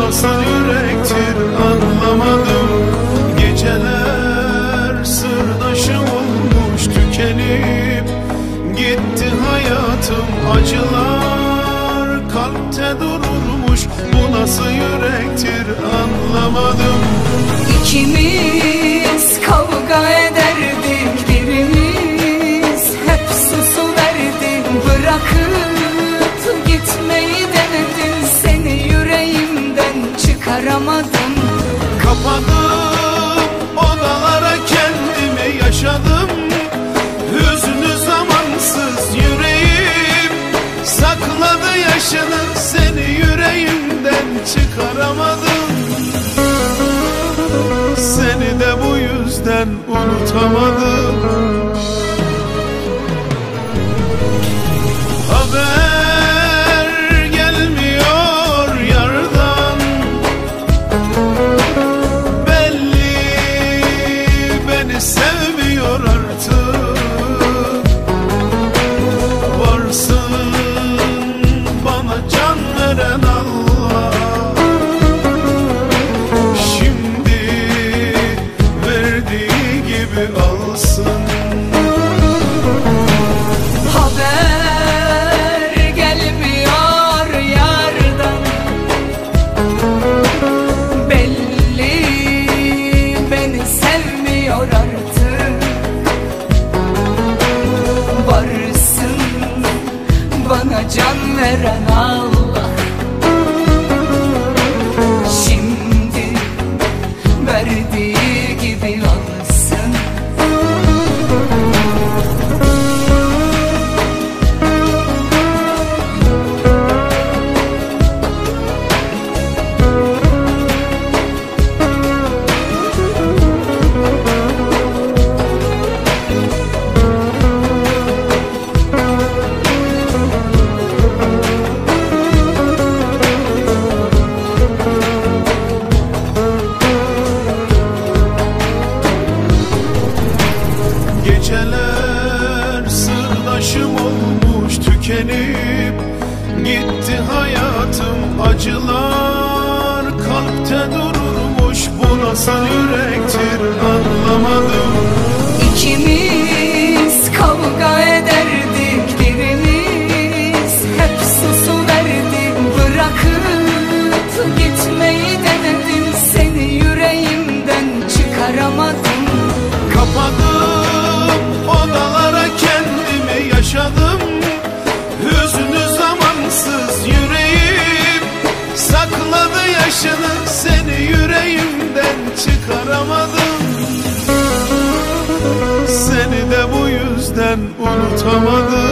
nasıl yürektir anlamadım. Geceler sırdaşım olmuş tükenip gitti hayatım. Acılar kalpte dururmuş, bu nasıl yürektir anlamadım. İkimiz kavga ederdik, birimiz hep susuverdi. Bırakıp gitmeyi denedin, seni yüreğimden çıkaramadım. Kapadım odalara kendimi yaşadım. Hüznü zamansız yüreğim sakladı yaşını, seni yüreğimden çıkaramadım. Seni de bu yüzden unutamadım. Haber gelmiyor yardan, belli beni sevmiyor artık. Varsın bana can veren Allah, şimdi verdiği gibi alsın. Haber gelmiyor yardan, belli beni sevmiyor artık. Varsın bana can veren Allah, şimdi verdiği gibi alsın. Geceler sırdaşım olmuş tükenip gitti hayatım. Acılar kalpte dururmuş, bu nasıl yürektir anlamadım. İkimiz kavga ederdik, birimiz hep susuverdi. Bırakıp gitmeyi denedin, seni yüreğimden çıkaramadım. Kapadım odalara kendimi yaşadım. Hüznü zamansız yüreğim sakladı yaşını, seni yüreğimden çıkaramadım. Seni de bu yüzden unutamadım.